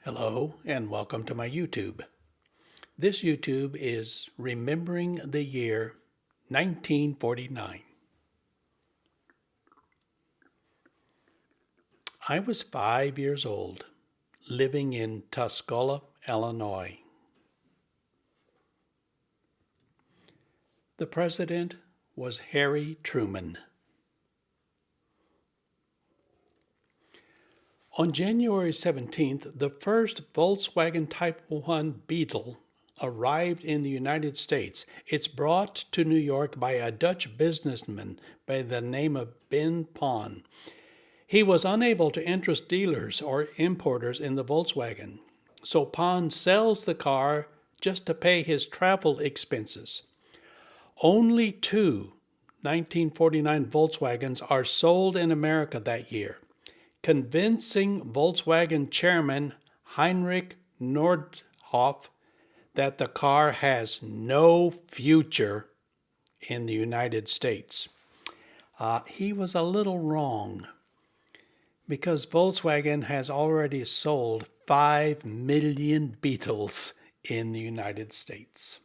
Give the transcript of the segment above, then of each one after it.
Hello and welcome to my YouTube. This YouTube is remembering the year 1949. I was 5 years old, living in Tuscola, Illinois. The president was Harry Truman. On January 17th, the first Volkswagen Type 1 Beetle arrived in the United States. It's brought to New York by a Dutch businessman by the name of Ben Pon. He was unable to interest dealers or importers in the Volkswagen, so Pon sells the car just to pay his travel expenses. Only two 1949 Volkswagens are sold in America that year, convincing Volkswagen chairman Heinrich Nordhoff that the car has no future in the United States. He was a little wrong because Volkswagen has already sold 5 million Beetles in the United States.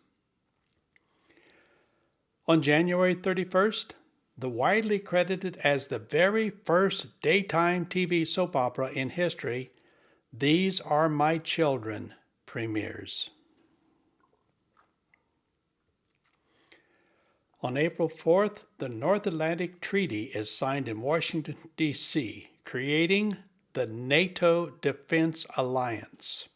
On January 31st, the widely credited as the very first daytime TV soap opera in history, These Are My Children, premieres. On April 4th, the North Atlantic Treaty is signed in Washington, D.C., creating the NATO Defense Alliance.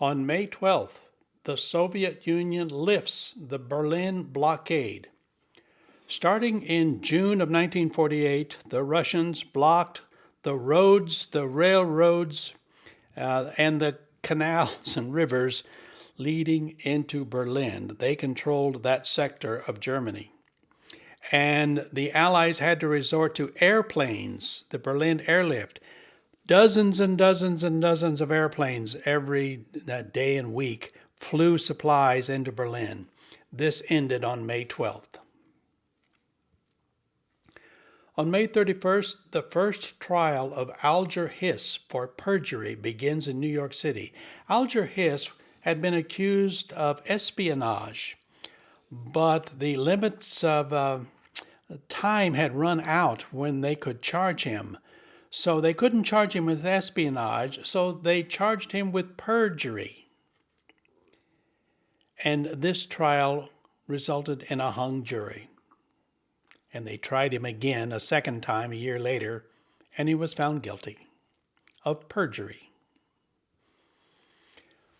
On May 12th, the Soviet Union lifts the Berlin blockade. Starting in June of 1948, the Russians blocked the roads, the railroads, and the canals and rivers leading into Berlin. They controlled that sector of Germany. And the Allies had to resort to airplanes, the Berlin airlift. Dozens and dozens and dozens of airplanes every day and week flew supplies into Berlin. This ended on May 12th. On May 31st, the first trial of Alger Hiss for perjury begins in New York City. Alger Hiss had been accused of espionage, but the limits of time had run out when they could charge him. So they couldn't charge him with espionage, so they charged him with perjury. And this trial resulted in a hung jury. And they tried him again a second time a year later, and he was found guilty of perjury.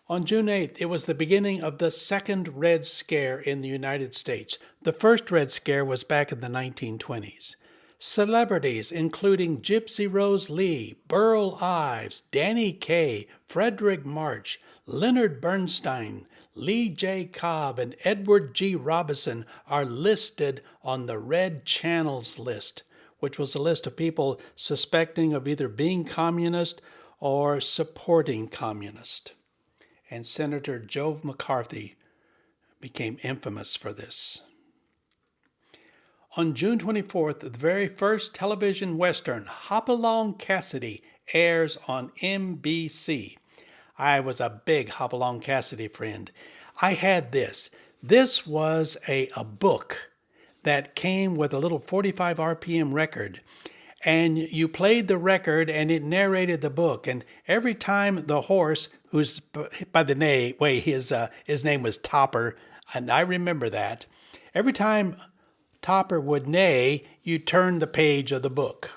On June 8th, it was the beginning of the second Red Scare in the United States. The first Red Scare was back in the 1920s. Celebrities including Gypsy Rose Lee, Burl Ives, Danny Kaye, Frederick March, Leonard Bernstein, Lee J. Cobb, and Edward G. Robinson are listed on the Red Channels list, which was a list of people suspecting of either being communist or supporting communist. And Senator Joe McCarthy became infamous for this. On June 24th, the very first television western, Hopalong Cassidy, airs on NBC. I was a big Hopalong Cassidy friend. I had this. This was a book that came with a little 45 RPM record. And you played the record and it narrated the book. And every time the horse, who's by the way, his name was Topper, and I remember that. Every time Topper would neigh, you turn the page of the book.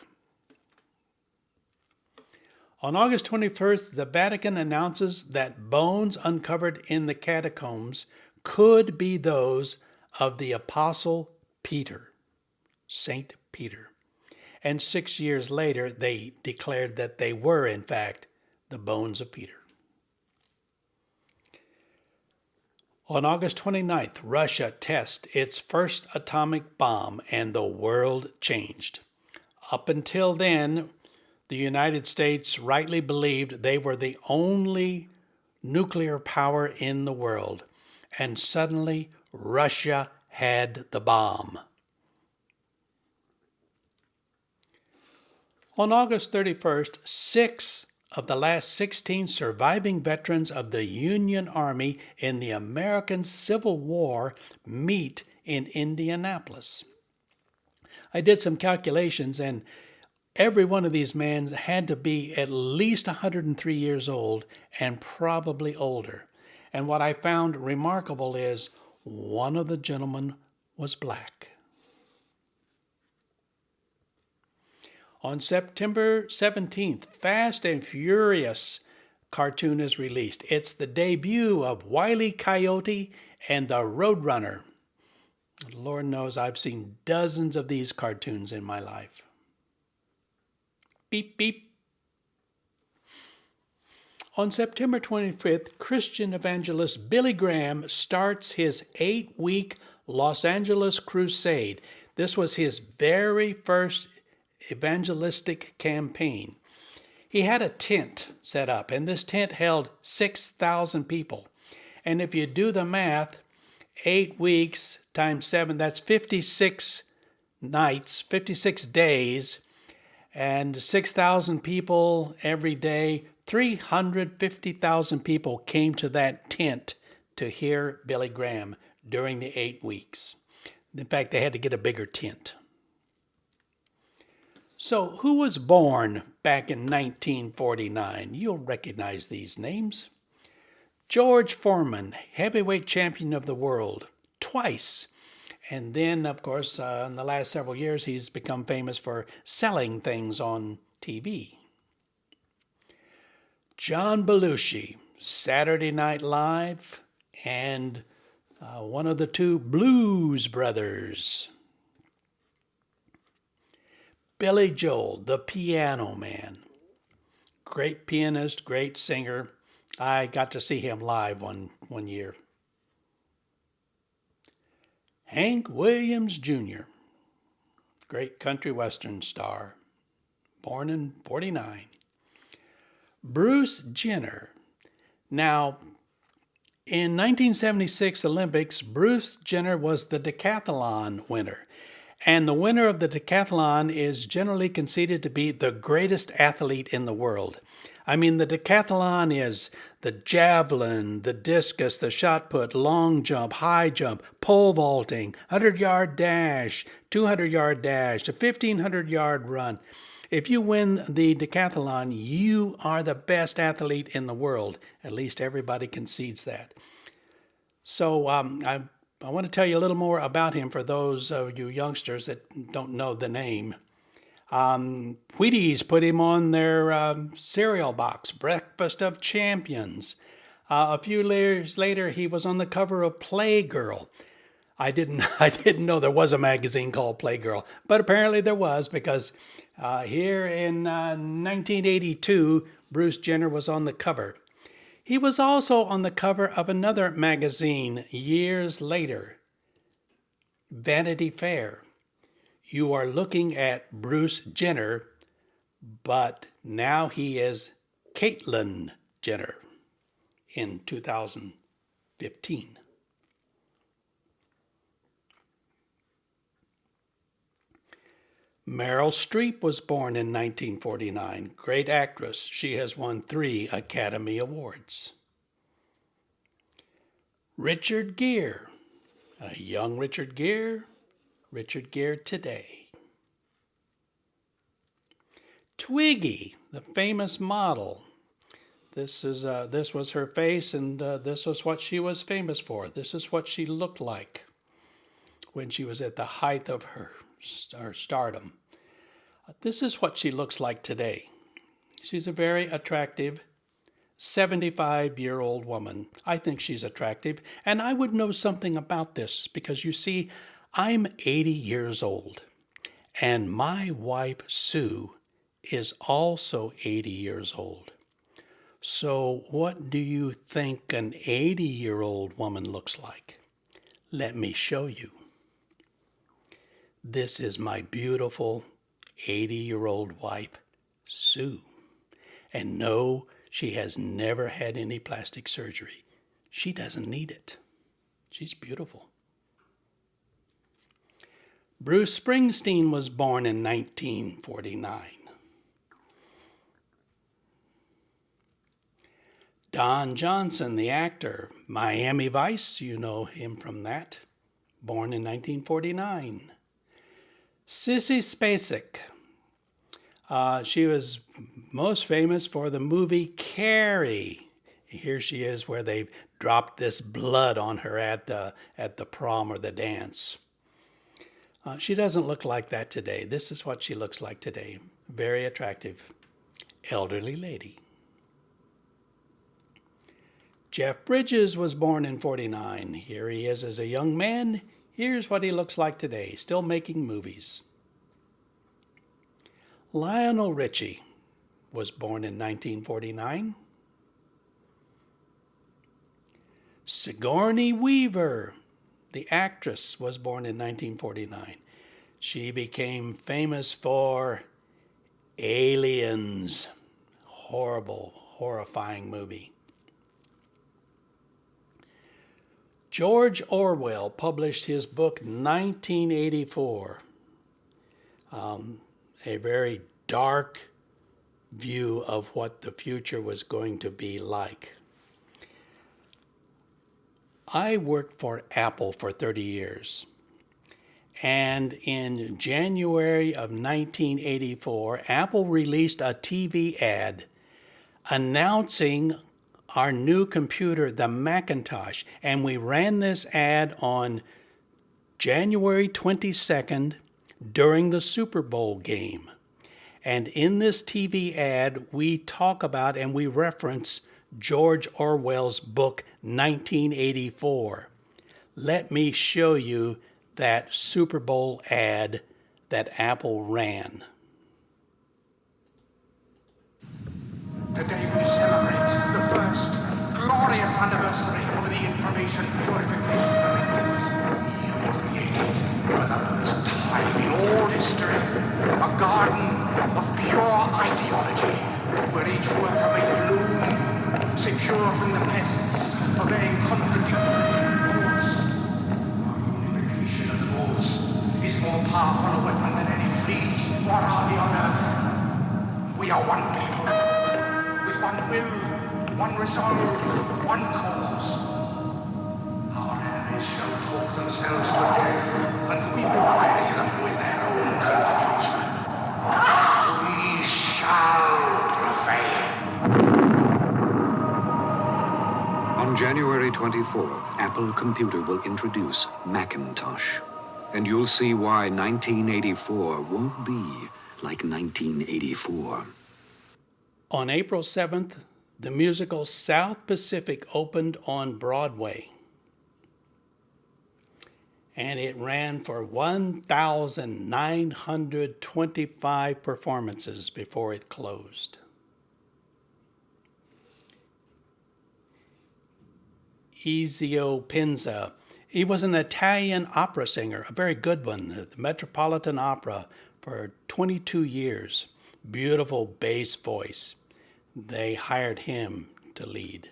On August 21st, the Vatican announces that bones uncovered in the catacombs could be those of the Apostle Peter, Saint Peter. And 6 years later, they declared that they were, in fact, the bones of Peter. On August 29th, Russia tests its first atomic bomb, and the world changed. Up until then, the United States rightly believed they were the only nuclear power in the world. And suddenly, Russia had the bomb. On August 31st, 6 of the last 16 surviving veterans of the Union Army in the American Civil War meet in Indianapolis. I did some calculations, and every one of these men had to be at least 103 years old and probably older. And what I found remarkable is one of the gentlemen was black. On September 17th, Fast and Furious cartoon is released. It's the debut of Wile E. Coyote and the Roadrunner. Lord knows I've seen dozens of these cartoons in my life. Beep, beep. On September 25th, Christian evangelist Billy Graham starts his 8-week Los Angeles crusade. This was his very first evangelistic campaign. He had a tent set up, and this tent held 6,000 people. And if you do the math, 8 weeks times 7, that's 56 nights, 56 days, and 6,000 people every day. 350,000 people came to that tent to hear Billy Graham during the 8 weeks. In fact, they had to get a bigger tent. So, who was born back in 1949? You'll recognize these names. George Foreman, heavyweight champion of the world, twice. And then, of course, in the last several years, he's become famous for selling things on TV. John Belushi, Saturday Night Live, and one of the two Blues Brothers. Billy Joel, the Piano Man. Great pianist, great singer. I got to see him live one year. Hank Williams Jr., great country western star, born in 49. Bruce Jenner. Now, in 1976 Olympics, Bruce Jenner was the decathlon winner. And the winner of the decathlon is generally conceded to be the greatest athlete in the world. I mean, the decathlon is the javelin, the discus, the shot put, long jump, high jump, pole vaulting, 100-yard dash, 200-yard dash, a 1,500-yard run. If you win the decathlon, you are the best athlete in the world. At least everybody concedes that. So I want to tell you a little more about him for those of you youngsters that don't know the name. Wheaties put him on their cereal box, Breakfast of Champions. A few years later, he was on the cover of Playgirl. I didn't know there was a magazine called Playgirl, but apparently there was, because here in 1982, Bruce Jenner was on the cover. He was also on the cover of another magazine years later, Vanity Fair. You are looking at Bruce Jenner, but now he is Caitlyn Jenner in 2015. Meryl Streep was born in 1949. Great actress. She has won 3 Academy Awards. Richard Gere. A young Richard Gere. Richard Gere today. Twiggy, the famous model. This was her face, and this was what she was famous for. This is what she looked like when she was at the height of her stardom. This is what she looks like today. She's a very attractive 75-year-old woman. I think she's attractive, and I would know something about this because, you see, I'm 80 years old, and my wife, Sue, is also 80 years old. So what do you think an 80-year-old woman looks like? Let me show you. This is my beautiful 80-year-old wife, Sue. And no, she has never had any plastic surgery. She doesn't need it. She's beautiful. Bruce Springsteen was born in 1949. Don Johnson, the actor, Miami Vice, you know him from that, born in 1949. Sissy Spacek, she was most famous for the movie Carrie. Here she is where they dropped this blood on her at the prom or the dance. She doesn't look like that today. This is what she looks like today. Very attractive, elderly lady. Jeff Bridges was born in 49. Here he is as a young man. Here's what he looks like today, still making movies. Lionel Richie was born in 1949. Sigourney Weaver, the actress, was born in 1949. She became famous for Aliens. Horrible, horrifying movie. George Orwell published his book 1984. A very dark view of what the future was going to be like. I worked for Apple for 30 years. And in January of 1984, Apple released a TV ad announcing our new computer, the Macintosh. And we ran this ad on January 22nd during the Super Bowl game. And in this TV ad, we talk about and we reference George Orwell's book, 1984. Let me show you that Super Bowl ad that Apple ran. Today we celebrate the first glorious anniversary of the Information Purification Directives. We have created, for the first time in all history, a garden of pure ideology, where each worker may bloom, secure from the pests of very contradictory thoughts. Our unification of thoughts is more powerful a weapon than any fleet or army on earth. We are one people, with one will, one resolve, one cause. Our enemies shall talk themselves to death, and we will bury them with their own confusion. We shall prevail. On January 24th, Apple Computer will introduce Macintosh. And you'll see why 1984 won't be like 1984. On April 7th, the musical South Pacific opened on Broadway. And it ran for 1,925 performances before it closed. Ezio Pinza, he was an Italian opera singer, a very good one, at the Metropolitan Opera for 22 years. Beautiful bass voice. They hired him to lead.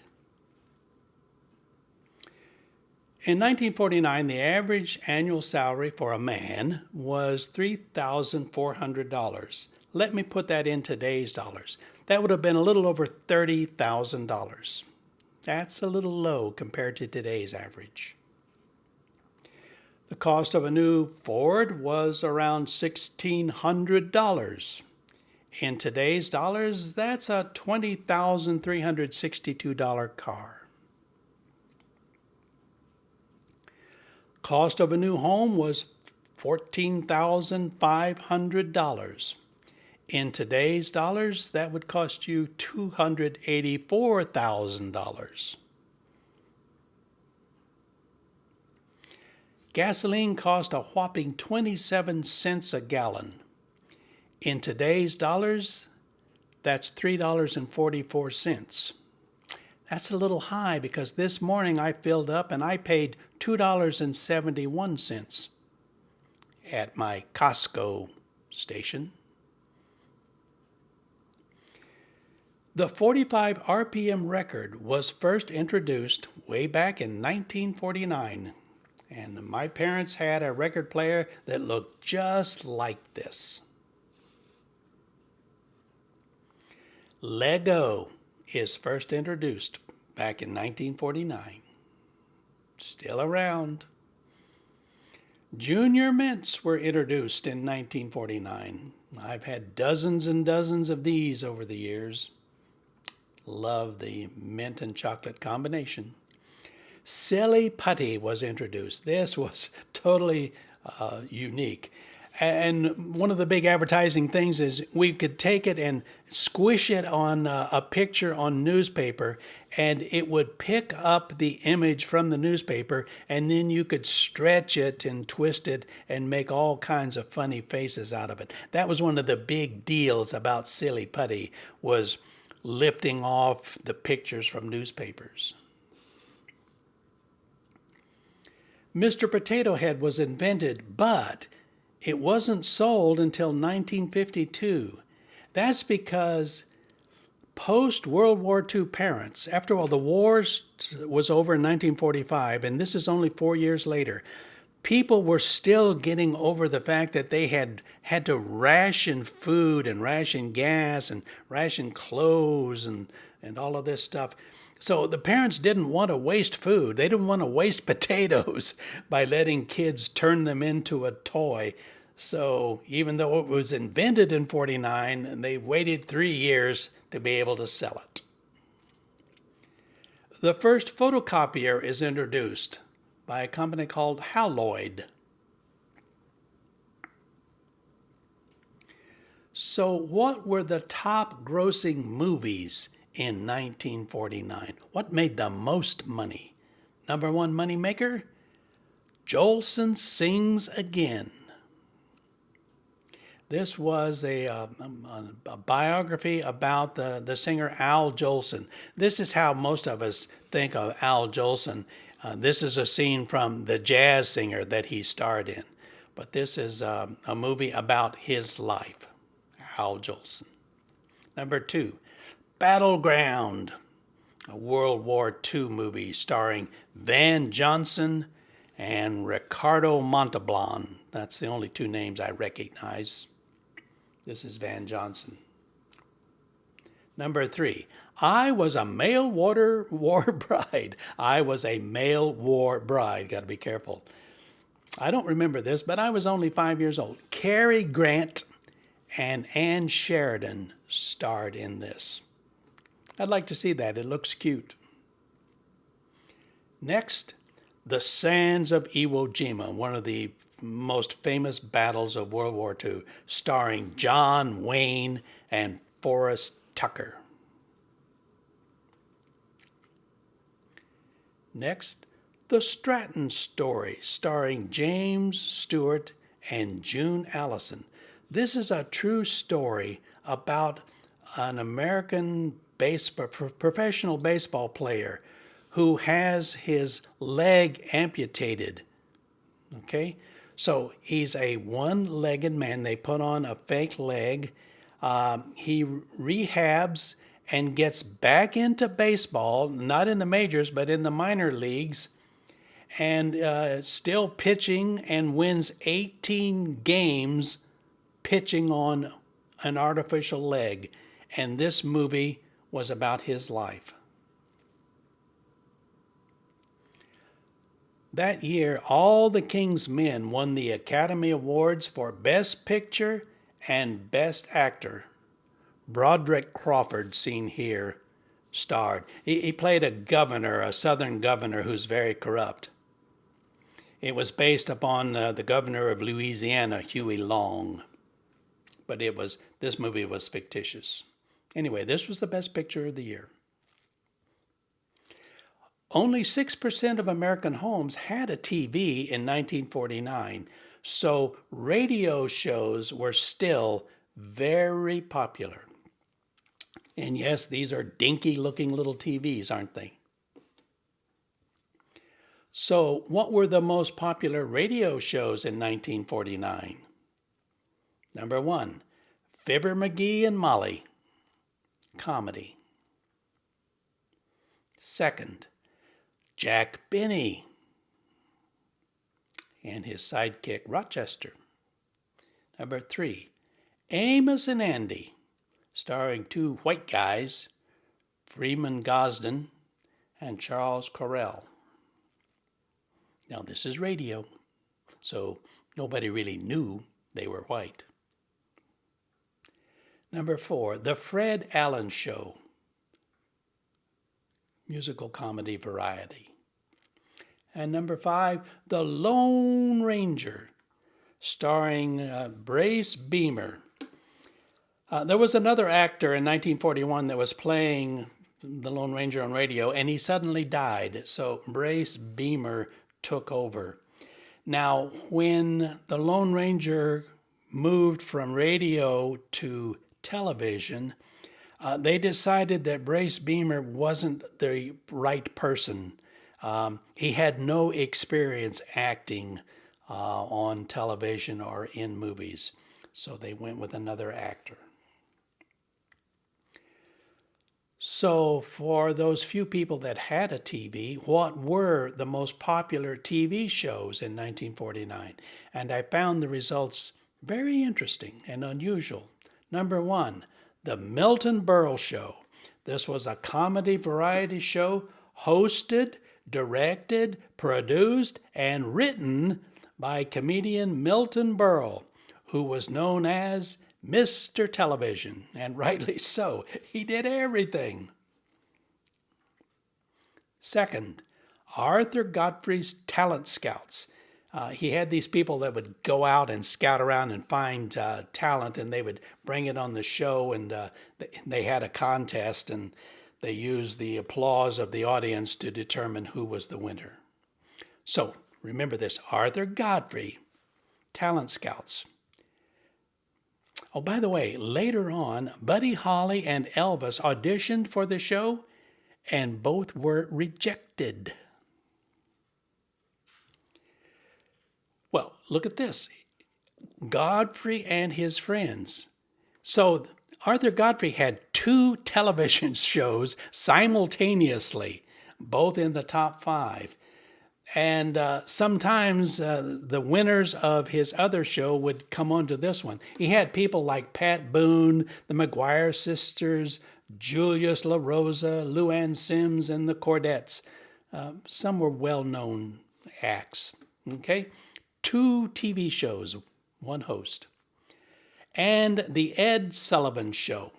In 1949, the average annual salary for a man was $3,400. Let me put that in today's dollars. That would have been a little over $30,000. That's a little low compared to today's average. The cost of a new Ford was around $1,600. In today's dollars, that's a $20,362 car. Cost of a new home was $14,500. In today's dollars, that would cost you $284,000. Gasoline cost a whopping 27 cents a gallon. In today's dollars, that's $3.44. That's a little high because this morning I filled up and I paid $2.71 at my Costco station. The 45 RPM record was first introduced way back in 1949, and my parents had a record player that looked just like this. Lego is first introduced back in 1949. Still around. Junior mints were introduced in 1949. I've had dozens and dozens of these over the years. Love the mint and chocolate combination. Silly putty was introduced. This was totally unique. And one of the big advertising things is we could take it and squish it on a picture on newspaper, and it would pick up the image from the newspaper, and then you could stretch it and twist it and make all kinds of funny faces out of it. That was one of the big deals about Silly Putty, was lifting off the pictures from newspapers. Mr. Potato Head was invented, but it wasn't sold until 1952. That's because post-World War II parents, after all, the war was over in 1945, and this is only 4 years later, people were still getting over the fact that they had to ration food and ration gas and ration clothes and all of this stuff. So the parents didn't want to waste food. They didn't want to waste potatoes by letting kids turn them into a toy. So even though it was invented in 49, they waited 3 years to be able to sell it. The first photocopier is introduced by a company called Haloid. So what were the top grossing movies in 1949? What made the most money? Number one money maker? Jolson Sings Again. This was a biography about the singer Al Jolson. This is how most of us think of Al Jolson. This is a scene from The Jazz Singer that he starred in. But this is a movie about his life, Al Jolson. Number two, Battleground, a World War II movie starring Van Johnson and Ricardo Montalban. That's the only two names I recognize. This is Van Johnson. Number three, I Was a Male War Bride. I Was a Male War Bride. Got to be careful. I don't remember this, but I was only 5 years old. Cary Grant and Ann Sheridan starred in this. I'd like to see that. It looks cute. Next, The Sands of Iwo Jima, one of the most famous battles of World War II, starring John Wayne and Forrest Tucker. Next, The Stratton Story, starring James Stewart and June Allison. This is a true story about an American professional baseball player who has his leg amputated. Okay? So he's a one-legged man. They put on a fake leg. He rehabs and gets back into baseball, not in the majors, but in the minor leagues, and still pitching, and wins 18 games pitching on an artificial leg. And this movie was about his life. That year, All the King's Men won the Academy Awards for Best Picture and Best Actor. Broderick Crawford, seen here, starred. He played a governor, a southern governor who's very corrupt. It was based upon the governor of Louisiana, Huey Long. But this movie was fictitious. Anyway, this was the best picture of the year. Only 6% of American homes had a TV in 1949, so radio shows were still very popular. And yes, these are dinky-looking little TVs, aren't they? So what were the most popular radio shows in 1949? Number one, Fibber McGee and Molly, comedy. Second, Jack Benny and his sidekick Rochester. Number three, Amos and Andy, starring two white guys, Freeman Gosden and Charles Correll. Now, this is radio, so nobody really knew they were white. Number 4, The Fred Allen Show, musical comedy variety. And number 5, The Lone Ranger, starring Brace Beemer. There was another actor in 1941 that was playing the Lone Ranger on radio, and he suddenly died, so Brace Beemer took over. Now, when the Lone Ranger moved from radio to television, they decided that Brace Beemer wasn't the right person. He had no experience acting on television or in movies, so they went with another actor. So for those few people that had a TV, what were the most popular TV shows in 1949? And I found the results very interesting and unusual. Number 1, The Milton Berle Show. This was a comedy variety show hosted, directed, produced, and written by comedian Milton Berle, who was known as Mr. Television, and rightly so. He did everything. Second, Arthur Godfrey's Talent Scouts. He had these people that would go out and scout around and find talent, and they would bring it on the show, and they had a contest, and they used the applause of the audience to determine who was the winner. So remember this, Arthur Godfrey, Talent Scouts. Oh, by the way, later on, Buddy Holly and Elvis auditioned for the show, and both were rejected. Well, look at this. Godfrey and his friends. So Arthur Godfrey had 2 television shows simultaneously, both in the top 5. And sometimes the winners of his other show would come onto this one. He had people like Pat Boone, the McGuire sisters, Julius La Rosa, Luann Sims, and the Cordettes. Some were well-known acts. Okay, 2 TV shows, 1 host. And The Ed Sullivan Show.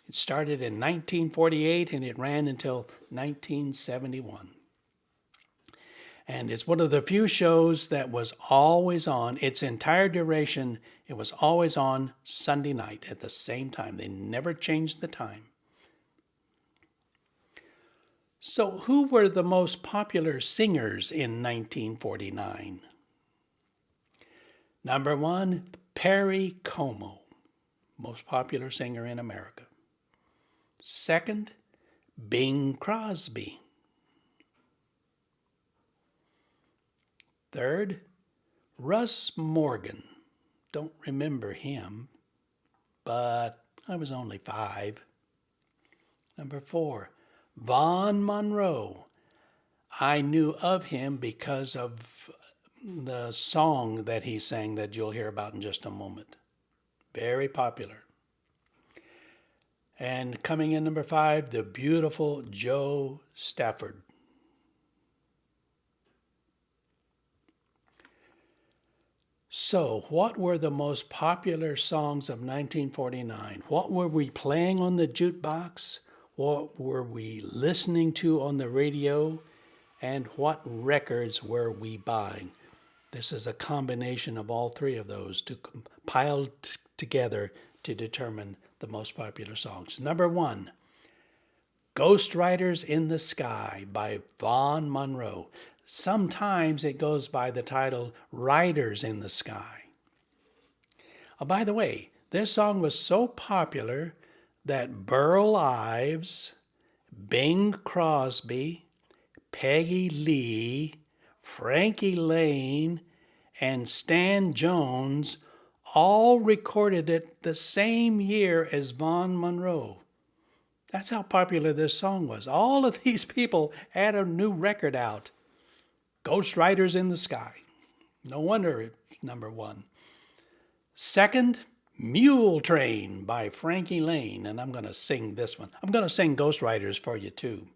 It started in 1948 and it ran until 1971. And it's one of the few shows that was always on. Its entire duration, it was always on Sunday night at the same time. They never changed the time. So who were the most popular singers in 1949? Number 1, Perry Como, most popular singer in America. Second, Bing Crosby. Third, Russ Morgan. Don't remember him, but I was only 5. Number 4, Vaughn Monroe. I knew of him because of the song that he sang that you'll hear about in just a moment. Very popular. And coming in number 5, the beautiful Jo Stafford. So, what were the most popular songs of 1949? What were we playing on the jukebox? What were we listening to on the radio? And what records were we buying? This is a combination of all 3 of those to compile together to determine the most popular songs. Number 1, Ghost Riders in the Sky by Vaughn Monroe. Sometimes it goes by the title Riders in the Sky. Oh, by the way, this song was so popular that Burl Ives, Bing Crosby, Peggy Lee, Frankie Lane, and Stan Jones all recorded it the same year as Vaughn Monroe. That's how popular this song was. All of these people had a new record out. Ghost Riders in the Sky. No wonder it's number 1. Second, Mule Train by Frankie Lane. And I'm going to sing this one. I'm going to sing Ghost Riders for you too.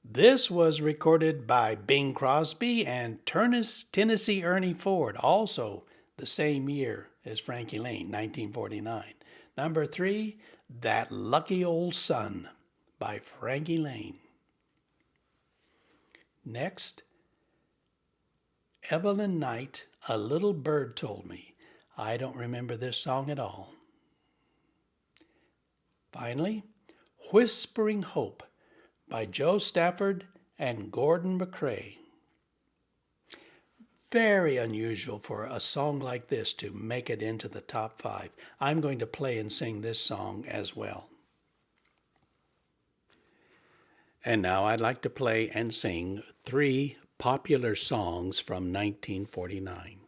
This was recorded by Bing Crosby and Tennessee Ernie Ford, also the same year as Frankie Lane, 1949. Number 3, That Lucky Old Sun by Frankie Lane. Next, Evelyn Knight, A Little Bird Told Me. I don't remember this song at all. Finally, Whispering Hope by Joe Stafford and Gordon McCrae. Very unusual for a song like this to make it into the top 5. I'm going to play and sing this song as well. And now I'd like to play and sing 3 popular songs from 1949.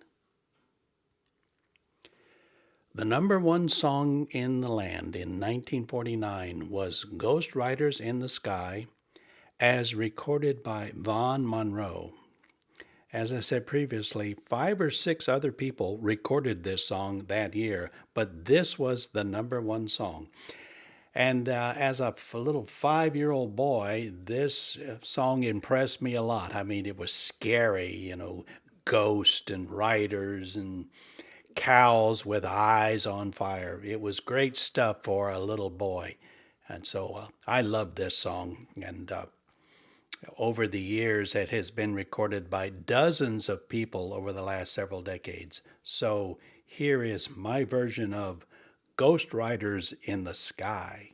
The number 1 song in the land in 1949 was Ghost Riders in the Sky, as recorded by Vaughn Monroe. As I said previously, 5 or 6 other people recorded this song that year, but this was the number 1 song. And as a little 5-year-old boy, this song impressed me a lot. I mean, it was scary, ghosts and riders and cows with eyes on fire. It was great stuff for a little boy. And so I love this song. And over the years, it has been recorded by dozens of people over the last several decades. So here is my version of Ghost Riders in the Sky.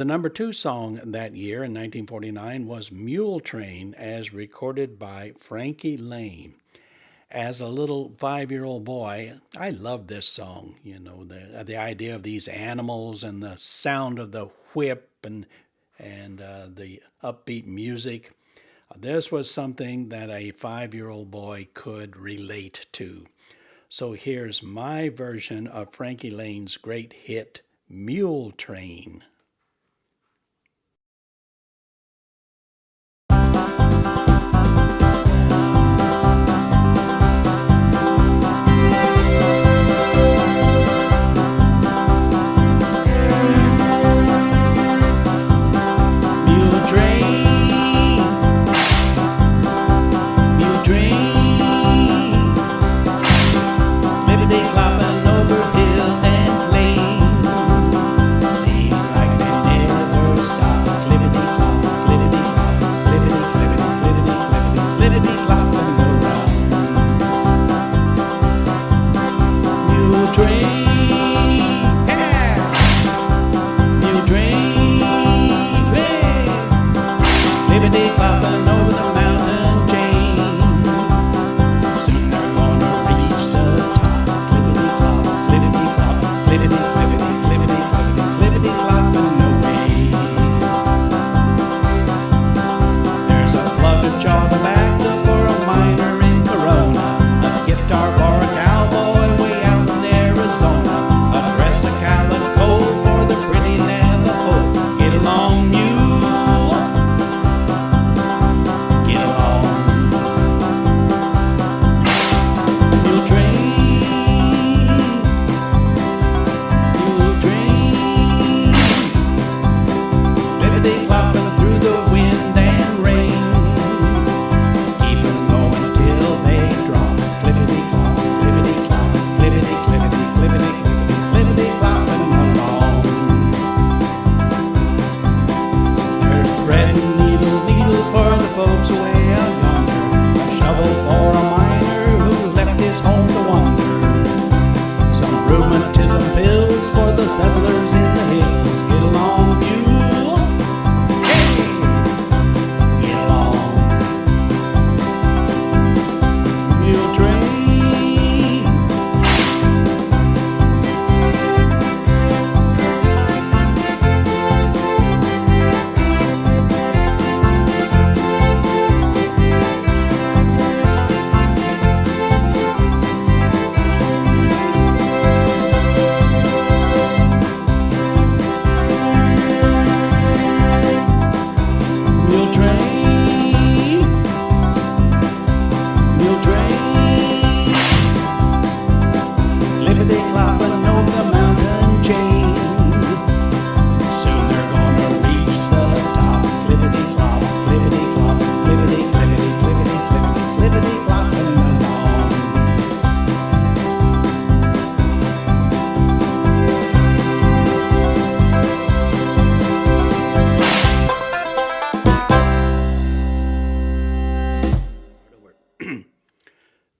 The number two song that year in 1949 was Mule Train, as recorded by Frankie Lane. As a little 5-year-old boy, I loved this song. You know, the idea of these animals and the sound of the whip and the upbeat music. This was something that a 5-year-old boy could relate to. So here's my version of Frankie Lane's great hit, Mule Train.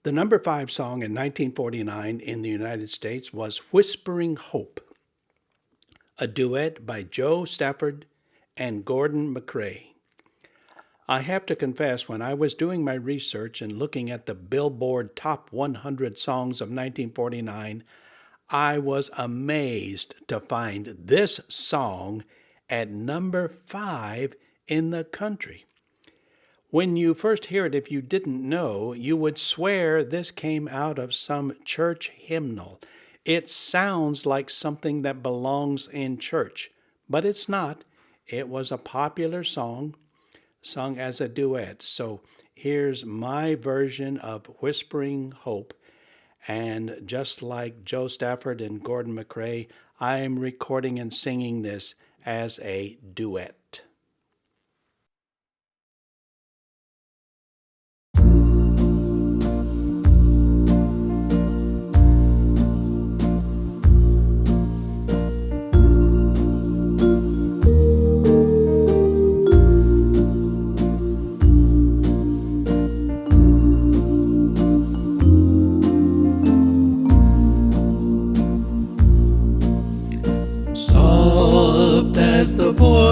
The number 5 song in 1949 in the United States was Whispering Hope, a duet by Joe Stafford and Gordon MacRae. I have to confess, when I was doing my research and looking at the Billboard Top 100 Songs of 1949, I was amazed to find this song at number 5 in the country. When you first hear it, if you didn't know, you would swear this came out of some church hymnal. It sounds like something that belongs in church, but it's not. It was a popular song sung as a duet. So here's my version of Whispering Hope. And just like Joe Stafford and Gordon MacRae, I am recording and singing this as a duet. As the voice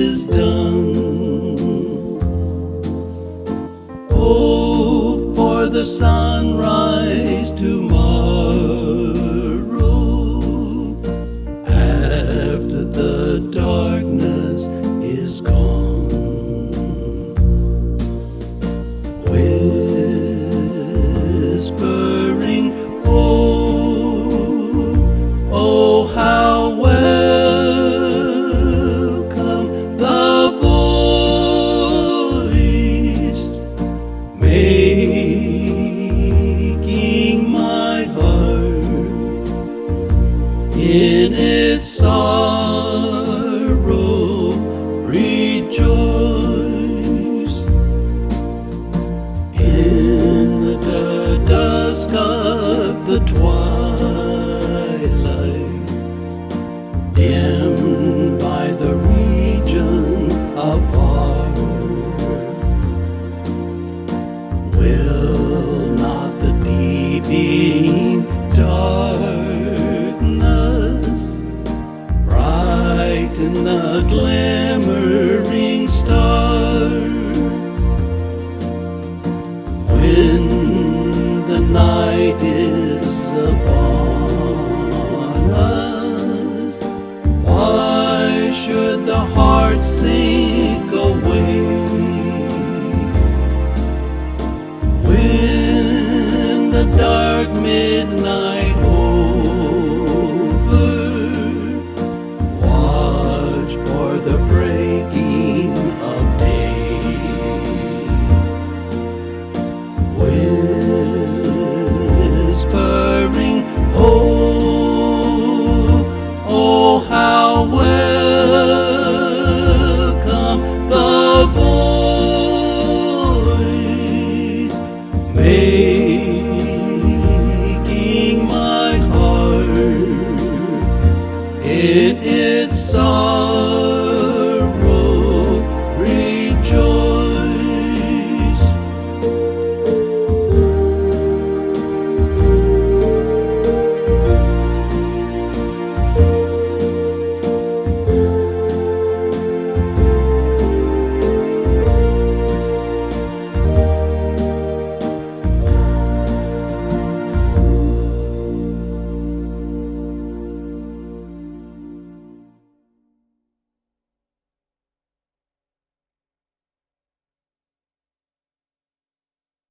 is done. Hope for the sunrise tomorrow, after the darkness is gone. Whispering hope, oh how welcome the voice, making my heart in its sorrow rejoice. In the dusk of the twilight, dimmed by the region afar, will not the deepening darkness brighten the glimmering star? When the night is upon us, why should the heart sink away? When the dark midnight over, watch for the breaking of day. Whispering hope, oh how welcome the voice, making my heart in its song